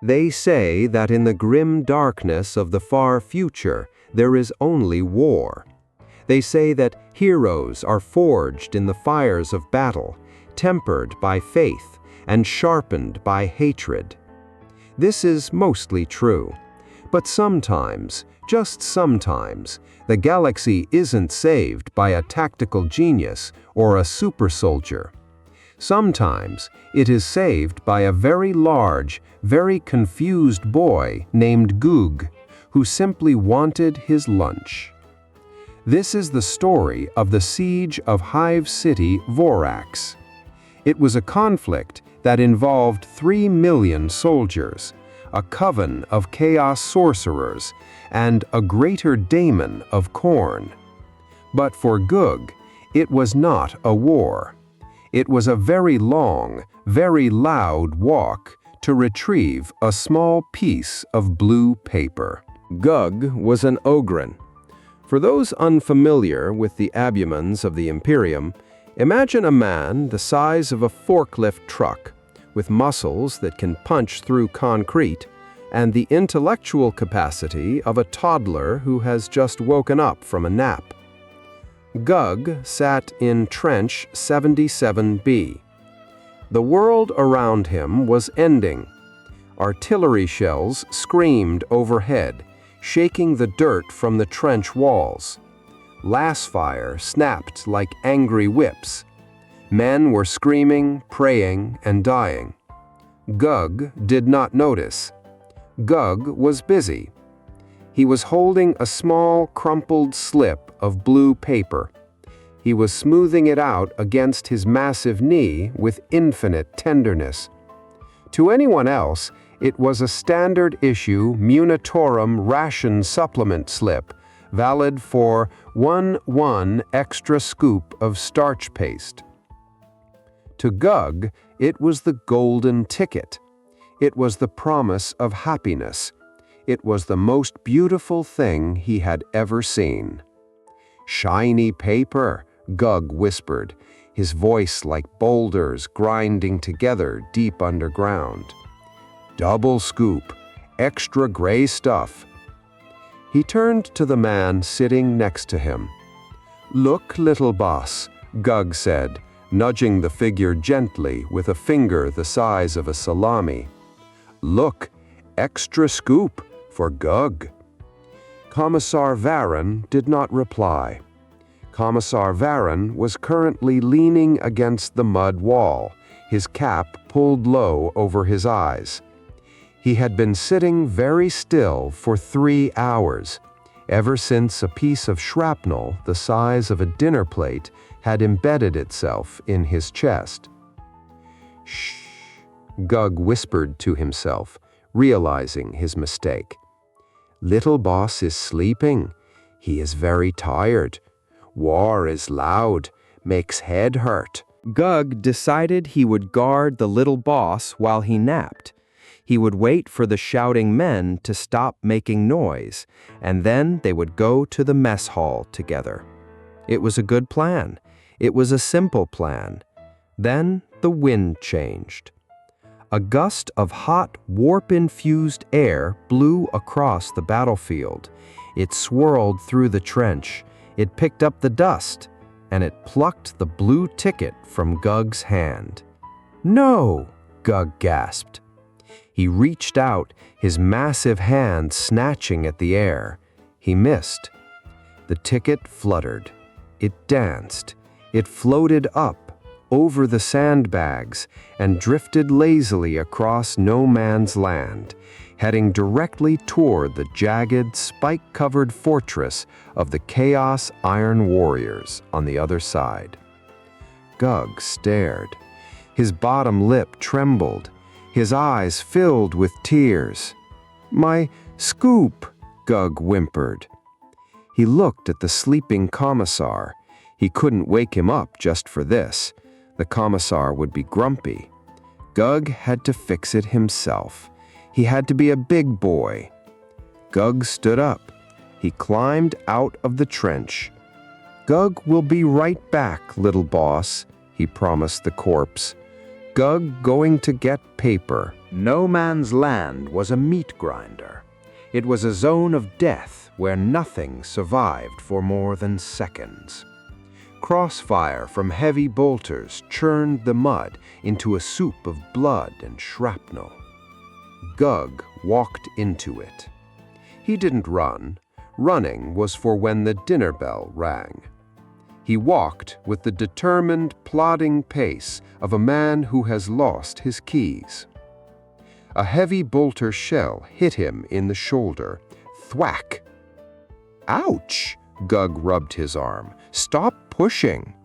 They say that in the grim darkness of the far future, there is only war. They say that heroes are forged in the fires of battle, tempered by faith and sharpened by hatred. This is mostly true, but sometimes, just sometimes, the galaxy isn't saved by a tactical genius or a super soldier. Sometimes it is saved by a very large, very confused boy named Goog, who simply wanted his lunch. This is the story of the Siege of Hive City, Vorax. It was a conflict that involved 3 million soldiers, a coven of Chaos Sorcerers, and a Greater Daemon of corn. But for Goog, it was not a war. It was a very long, very loud walk to retrieve a small piece of blue paper. Goog was an Ogryn. For those unfamiliar with the abumens of the Imperium, imagine a man the size of a forklift truck, with muscles that can punch through concrete, and the intellectual capacity of a toddler who has just woken up from a nap. Goog sat in Trench 77B. The world around him was ending. Artillery shells screamed overhead, shaking the dirt from the trench walls. Lassfire snapped like angry whips. Men were screaming, praying, and dying. Goog did not notice. Goog was busy. He was holding a small, crumpled slip of blue paper. He was smoothing it out against his massive knee with infinite tenderness. To anyone else, it was a standard-issue Munitorum ration supplement slip, valid for 1 extra scoop of starch paste. To Goog, it was the golden ticket. It was the promise of happiness. It was the most beautiful thing he had ever seen. "Shiny paper," Goog whispered, his voice like boulders grinding together deep underground. "Double scoop, extra gray stuff." He turned to the man sitting next to him. "Look, little boss," Goog said, nudging the figure gently with a finger the size of a salami. "Look, extra scoop for Goog." Commissar Varan did not reply. Commissar Varan was currently leaning against the mud wall, his cap pulled low over his eyes. He had been sitting very still for 3 hours, ever since a piece of shrapnel the size of a dinner plate had embedded itself in his chest. "Shh," Goog whispered to himself, realizing his mistake. "Little boss is sleeping. He is very tired. War is loud, makes head hurt." Goog decided he would guard the little boss while he napped. He would wait for the shouting men to stop making noise, and then they would go to the mess hall together. It was a good plan. It was a simple plan. Then the wind changed. A gust of hot, warp-infused air blew across the battlefield. It swirled through the trench. It picked up the dust, and it plucked the blue ticket from Goog's hand. "No!" Goog gasped. He reached out, his massive hand snatching at the air. He missed. The ticket fluttered. It danced. It floated up, over the sandbags, and drifted lazily across no man's land, heading directly toward the jagged, spike-covered fortress of the Chaos Iron Warriors on the other side. Goog stared. His bottom lip trembled. His eyes filled with tears. "My scoop," Goog whimpered. He looked at the sleeping commissar. He couldn't wake him up just for this. The commissar would be grumpy. Goog had to fix it himself. He had to be a big boy. Goog stood up. He climbed out of the trench. "Goog will be right back, little boss," he promised the corpse. Gug going to get paper? No man's land was a meat grinder. It was a zone of death where nothing survived for more than seconds. Crossfire from heavy bolters churned the mud into a soup of blood and shrapnel. Gug walked into it. He didn't run. Running was for when the dinner bell rang. He walked with the determined, plodding pace of a man who has lost his keys. A heavy bolter shell hit him in the shoulder. Thwack! Ouch! Gug rubbed his arm. Stop pushing!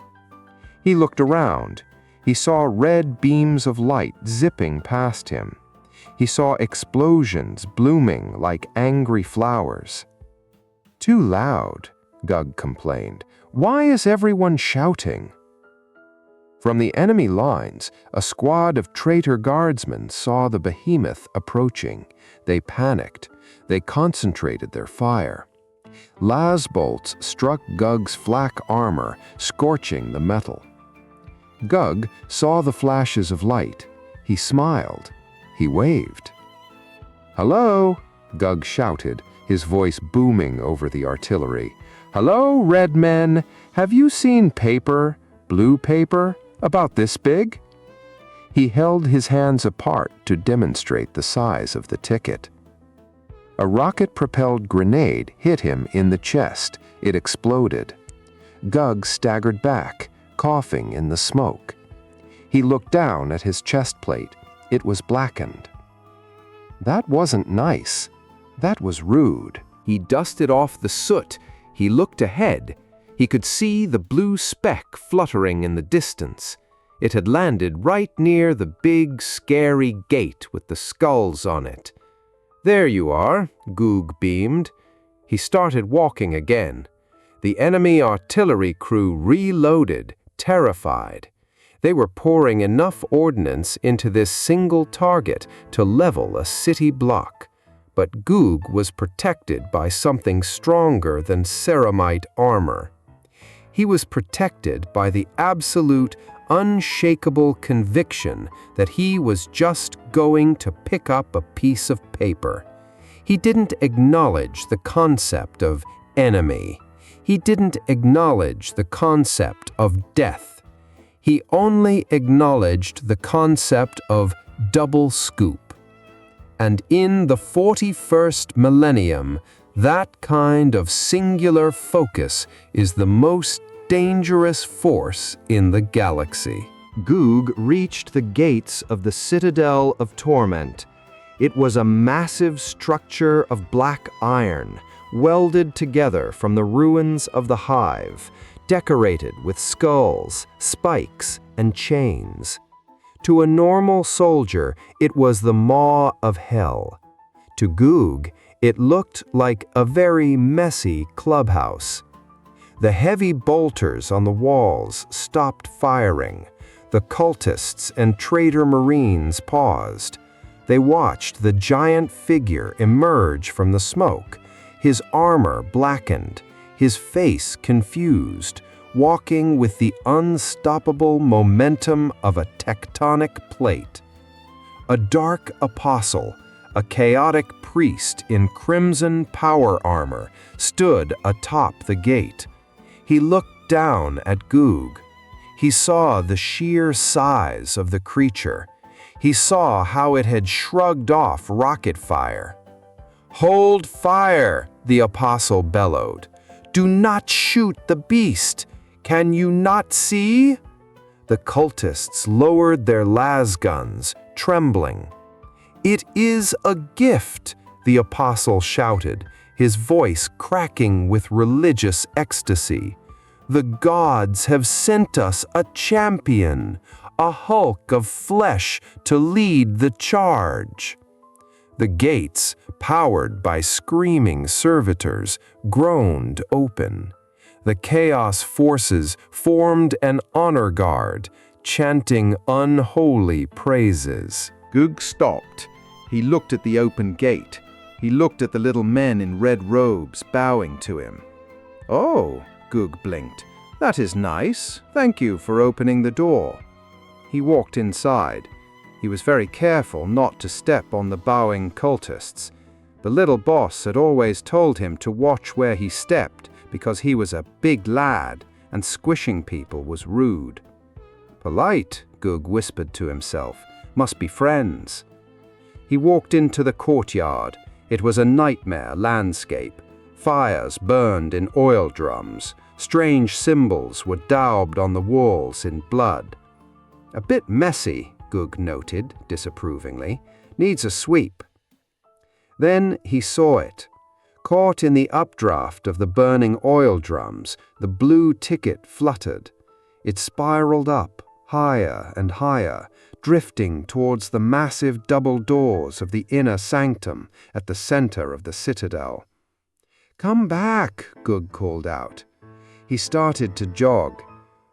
He looked around. He saw red beams of light zipping past him. He saw explosions blooming like angry flowers. Too loud, Gug complained. Why is everyone shouting? From the enemy lines, a squad of traitor guardsmen saw the behemoth approaching. They panicked. They concentrated their fire. Las bolts struck Gug's flak armor, scorching the metal. Gug saw the flashes of light. He smiled. He waved. "Hello," Gug shouted, his voice booming over the artillery. "Hello, red men. Have you seen paper, blue paper, about this big?" He held his hands apart to demonstrate the size of the ticket. A rocket-propelled grenade hit him in the chest. It exploded. Gug staggered back, coughing in the smoke. He looked down at his chest plate. It was blackened. That wasn't nice. That was rude. He dusted off the soot. He looked ahead. He could see the blue speck fluttering in the distance. It had landed right near the big, scary gate with the skulls on it. "There you are," Gug beamed. He started walking again. The enemy artillery crew reloaded, terrified. They were pouring enough ordnance into this single target to level a city block. But Gug was protected by something stronger than ceramite armor. He was protected by the absolute, unshakable conviction that he was just going to pick up a piece of paper. He didn't acknowledge the concept of enemy. He didn't acknowledge the concept of death. He only acknowledged the concept of double scoop. And in the 41st millennium, that kind of singular focus is the most dangerous force in the galaxy. Gug reached the gates of the Citadel of Torment. It was a massive structure of black iron, welded together from the ruins of the hive, decorated with skulls, spikes, and chains. To a normal soldier, it was the maw of hell. To Gug, it looked like a very messy clubhouse. The heavy bolters on the walls stopped firing. The cultists and traitor marines paused. They watched the giant figure emerge from the smoke, his armor blackened, his face confused, walking with the unstoppable momentum of a tectonic plate. A dark apostle, a chaotic priest in crimson power armor, stood atop the gate. He looked down at Gug. He saw the sheer size of the creature. He saw how it had shrugged off rocket fire. "Hold fire!" the apostle bellowed. "Do not shoot the beast! Can you not see?" The cultists lowered their las guns, trembling. "It is a gift," the apostle shouted, his voice cracking with religious ecstasy. "The gods have sent us a champion, a hulk of flesh to lead the charge." The gates, powered by screaming servitors, groaned open. The chaos forces formed an honor guard, chanting unholy praises. Gug stopped. He looked at the open gate. He looked at the little men in red robes bowing to him. "Oh," Gug blinked. "That is nice. Thank you for opening the door." He walked inside. He was very careful not to step on the bowing cultists. The little boss had always told him to watch where he stepped because he was a big lad and squishing people was rude. Polite, Gug whispered to himself. Must be friends. He walked into the courtyard. It was a nightmare landscape. Fires burned in oil drums. Strange symbols were daubed on the walls in blood. A bit messy, Gug noted disapprovingly. Needs a sweep. Then he saw it. Caught in the updraft of the burning oil drums, the blue ticket fluttered. It spiraled up, higher and higher, drifting towards the massive double doors of the inner sanctum at the center of the citadel. "Come back," Gug called out. He started to jog.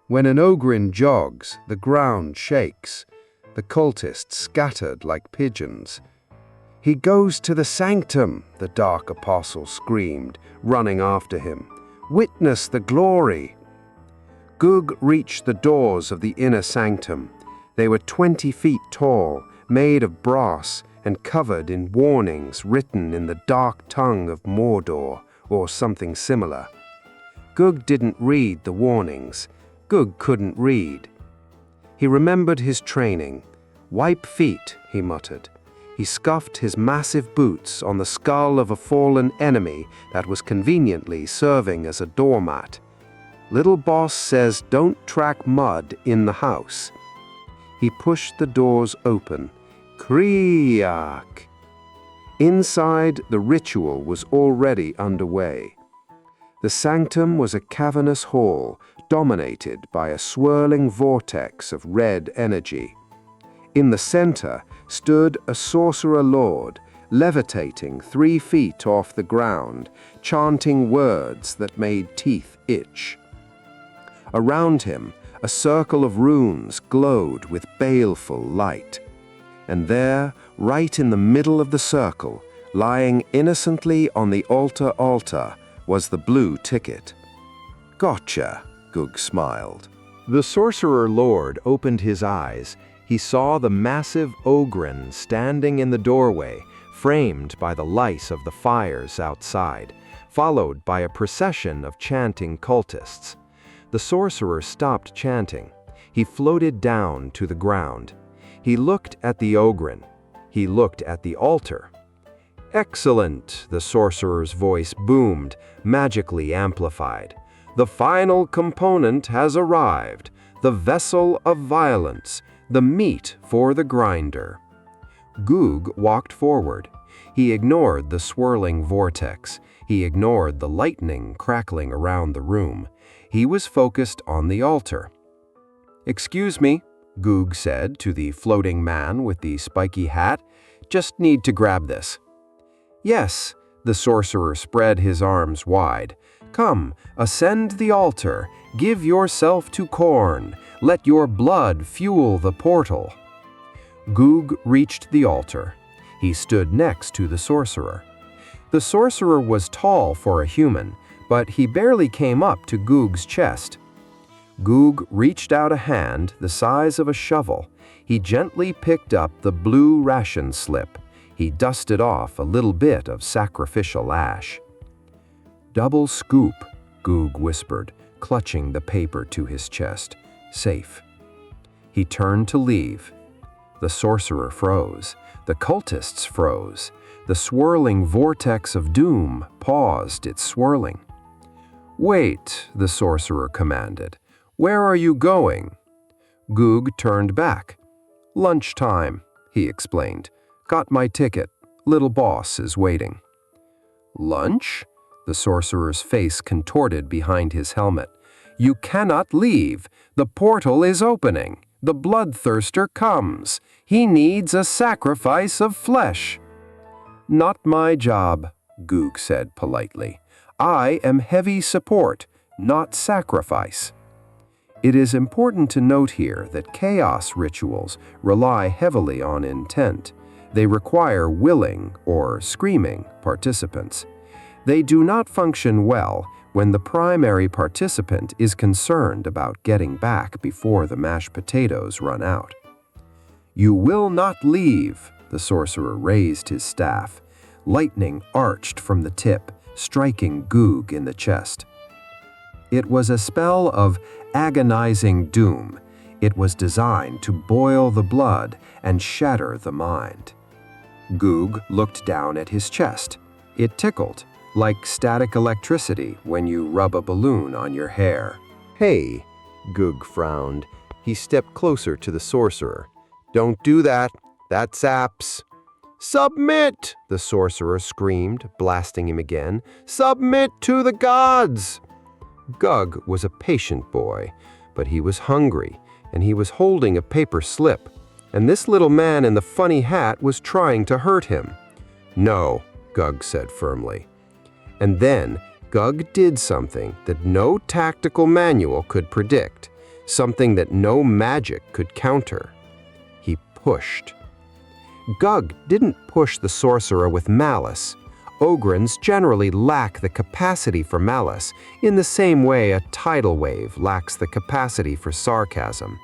When an Ogryn jogs, the ground shakes. The cultists scattered like pigeons. "He goes to the sanctum," the dark apostle screamed, running after him. "Witness the glory." Gug reached the doors of the inner sanctum. They were 20 feet tall, made of brass, and covered in warnings written in the dark tongue of Mordor, or something similar. Gug didn't read the warnings. Gug couldn't read. He remembered his training. "Wipe feet," he muttered. He scuffed his massive boots on the skull of a fallen enemy that was conveniently serving as a doormat. "Little boss says don't track mud in the house." He pushed the doors open. Kriak! Inside, the ritual was already underway. The sanctum was a cavernous hall dominated by a swirling vortex of red energy. In the center stood a sorcerer lord, levitating 3 feet off the ground, chanting words that made teeth itch. Around him, a circle of runes glowed with baleful light. And there, right in the middle of the circle, lying innocently on the altar, was the blue ticket. "Gotcha," Gug smiled. The sorcerer lord opened his eyes. He saw the massive Ogryn standing in the doorway, framed by the light of the fires outside, followed by a procession of chanting cultists. The sorcerer stopped chanting. He floated down to the ground. He looked at the Ogryn. He looked at the altar. "Excellent," the sorcerer's voice boomed, magically amplified. "The final component has arrived, the vessel of violence, the meat for the grinder." Gug walked forward. He ignored the swirling vortex. He ignored the lightning crackling around the room. He was focused on the altar. "Excuse me," Gug said to the floating man with the spiky hat. "Just need to grab this." "Yes," the sorcerer spread his arms wide. "Come, ascend the altar. Give yourself to Khorne. Let your blood fuel the portal." Gug reached the altar. He stood next to the sorcerer. The sorcerer was tall for a human, but he barely came up to Gug's chest. Gug reached out a hand the size of a shovel. He gently picked up the blue ration slip. He dusted off a little bit of sacrificial ash. "Double scoop," Gug whispered, clutching the paper to his chest. "Safe." He turned to leave. The sorcerer froze. The cultists froze. The swirling vortex of doom paused its swirling. "Wait," the sorcerer commanded. "Where are you going?" Gug turned back. "Lunchtime," he explained. "Got my ticket. Little boss is waiting." "Lunch?" The sorcerer's face contorted behind his helmet. "You cannot leave. The portal is opening. The bloodthirster comes. He needs a sacrifice of flesh." "Not my job," Gug said politely. "I am heavy support, not sacrifice." It is important to note here that chaos rituals rely heavily on intent. They require willing or screaming participants. They do not function well when the primary participant is concerned about getting back before the mashed potatoes run out. "You will not leave," the sorcerer raised his staff. Lightning arched from the tip, striking Goog in the chest. It was a spell of agonizing doom. It was designed to boil the blood and shatter the mind. Goog looked down at his chest. It tickled, like static electricity when you rub a balloon on your hair. "Hey," Goog frowned. He stepped closer to the sorcerer. "Don't do that. That saps." "Submit!" the sorcerer screamed, blasting him again. "Submit to the gods!" Gug was a patient boy, but he was hungry, and he was holding a paper slip, and this little man in the funny hat was trying to hurt him. "No," Gug said firmly. And then Gug did something that no tactical manual could predict, something that no magic could counter. He pushed. Gug didn't push the sorcerer with malice. Ogryns generally lack the capacity for malice, in the same way a tidal wave lacks the capacity for sarcasm.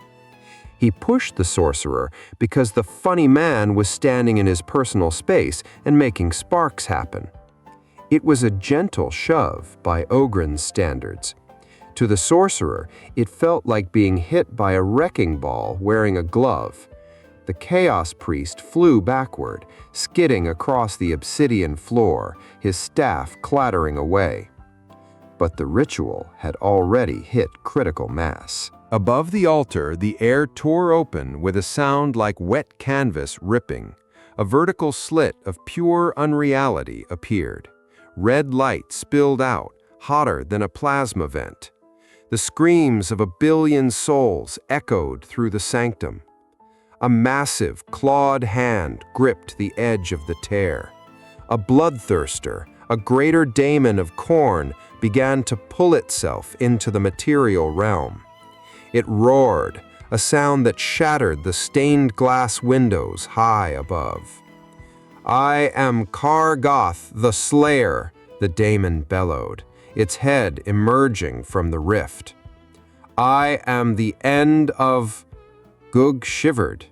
He pushed the sorcerer because the funny man was standing in his personal space and making sparks happen. It was a gentle shove by Ogryn's standards. To the sorcerer, it felt like being hit by a wrecking ball wearing a glove. The Chaos Priest flew backward, skidding across the obsidian floor, his staff clattering away. But the ritual had already hit critical mass. Above the altar, the air tore open with a sound like wet canvas ripping. A vertical slit of pure unreality appeared. Red light spilled out, hotter than a plasma vent. The screams of a billion souls echoed through the sanctum. A massive, clawed hand gripped the edge of the tear. A bloodthirster, a Greater Daemon of corn, began to pull itself into the material realm. It roared, a sound that shattered the stained glass windows high above. "I am Kargoth the Slayer," the daemon bellowed, its head emerging from the rift. "I am the end of—" Goog shivered.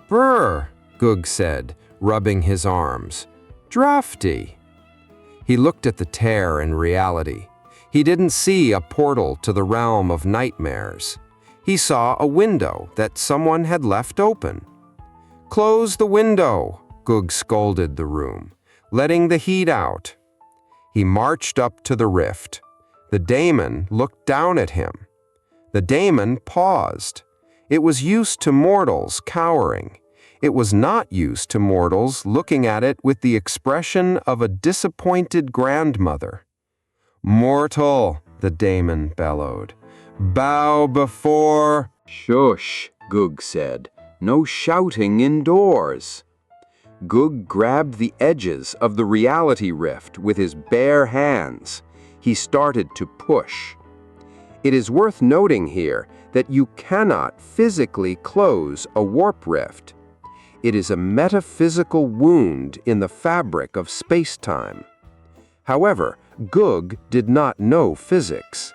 "Brr," Goog said, rubbing his arms. "Drafty." He looked at the tear in reality. He didn't see a portal to the realm of nightmares. He saw a window that someone had left open. "Close the window," Goog scolded the room, letting the heat out. He marched up to the rift. The daemon looked down at him. The daemon paused. It was used to mortals cowering. It was not used to mortals looking at it with the expression of a disappointed grandmother. "Mortal," the daemon bellowed, "bow before—" "Shush," Goog said. "No shouting indoors." Goog grabbed the edges of the reality rift with his bare hands. He started to push. It is worth noting here that you cannot physically close a warp rift. It is a metaphysical wound in the fabric of space-time. However, Goog did not know physics.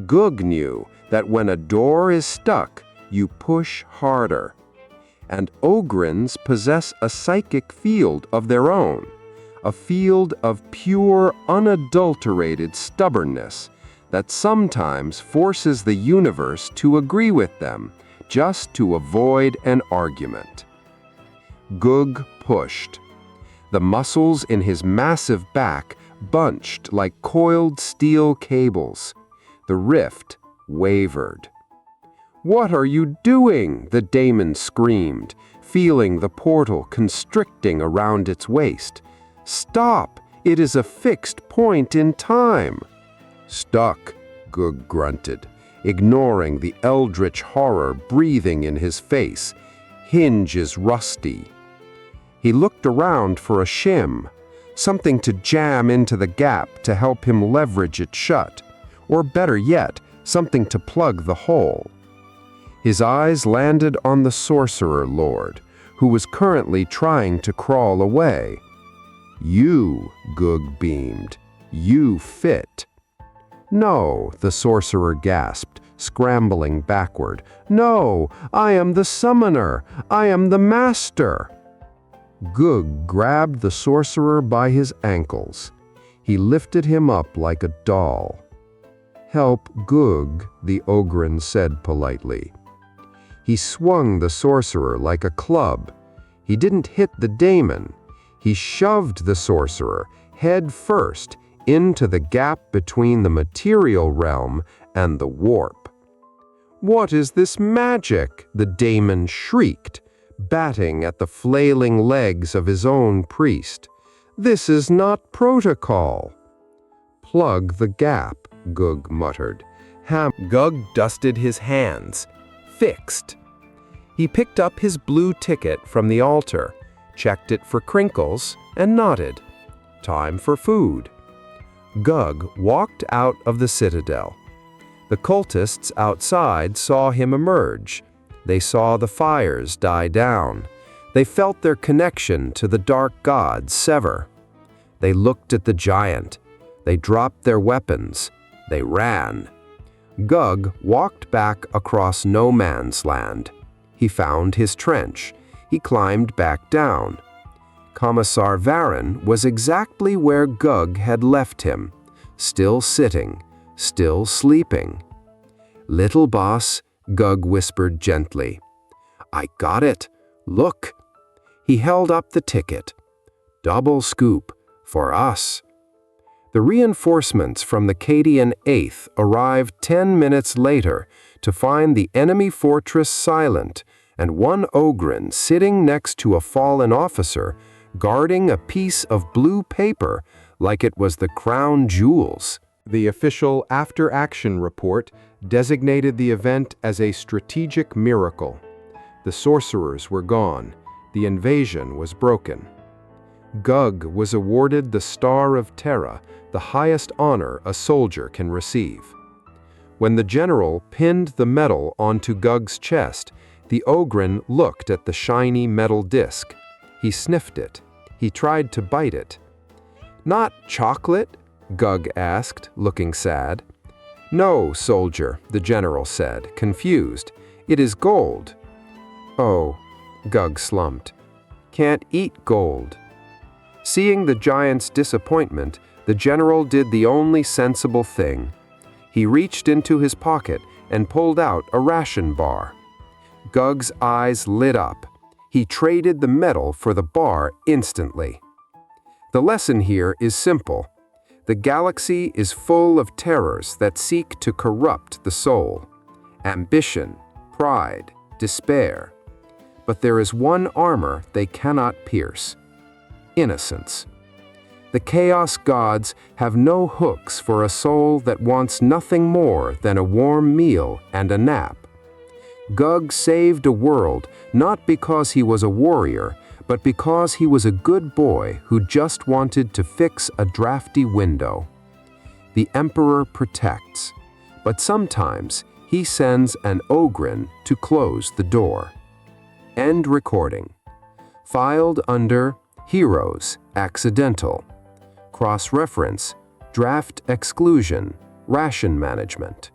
Goog knew that when a door is stuck, you push harder. And Ogryns possess a psychic field of their own, a field of pure, unadulterated stubbornness that sometimes forces the universe to agree with them, just to avoid an argument. Goog pushed. The muscles in his massive back bunched like coiled steel cables. The rift wavered. "What are you doing?" the daemon screamed, feeling the portal constricting around its waist. "Stop! It is a fixed point in time." "Stuck," Goog grunted, ignoring the eldritch horror breathing in his face. "Hinge is rusty." He looked around for a shim, something to jam into the gap to help him leverage it shut, or better yet, something to plug the hole. His eyes landed on the Sorcerer Lord, who was currently trying to crawl away. "You," Goog beamed, "you fit." "No," the sorcerer gasped, scrambling backward. "No, I am the summoner. I am the master." Gug grabbed the sorcerer by his ankles. He lifted him up like a doll. "Help Gug," the Ogryn said politely. He swung the sorcerer like a club. He didn't hit the daemon. He shoved the sorcerer, head first, into the gap between the material realm and the warp. "What is this magic?" the daemon shrieked, batting at the flailing legs of his own priest. "This is not protocol." "Plug the gap," Gug muttered. Gug dusted his hands. Fixed. He picked up his blue ticket from the altar, checked it for crinkles, and nodded. Time for food. Gug walked out of the citadel. The cultists outside saw him emerge. They saw the fires die down. They felt their connection to the dark gods sever. They looked at the giant. They dropped their weapons. They ran. Gug walked back across no man's land. He found his trench. He climbed back down. Commissar Varen was exactly where Gug had left him, still sitting, still sleeping. "Little boss," Gug whispered gently. "I got it. Look." He held up the ticket. "Double scoop. For us." The reinforcements from the Cadian 8th arrived 10 minutes later to find the enemy fortress silent and one Ogryn sitting next to a fallen officer guarding a piece of blue paper like it was the crown jewels. The official after-action report designated the event as a strategic miracle. The sorcerers were gone. The invasion was broken. Gug was awarded the Star of Terra, the highest honor a soldier can receive. When the general pinned the medal onto Gug's chest, the Ogryn looked at the shiny metal disc. He sniffed it. He tried to bite it. "Not chocolate?" Gug asked, looking sad. "No, soldier," the general said, confused. "It is gold." "Oh," Gug slumped. "Can't eat gold." Seeing the giant's disappointment, the general did the only sensible thing. He reached into his pocket and pulled out a ration bar. Gug's eyes lit up. He traded the medal for the bar instantly. The lesson here is simple. The galaxy is full of terrors that seek to corrupt the soul. Ambition, pride, despair. But there is one armor they cannot pierce. Innocence. The Chaos Gods have no hooks for a soul that wants nothing more than a warm meal and a nap. Gug saved a world not because he was a warrior, but because he was a good boy who just wanted to fix a drafty window. The Emperor protects, but sometimes he sends an Ogryn to close the door. End recording. Filed under Heroes, Accidental. Cross-reference, Draft Exclusion, Ration Management.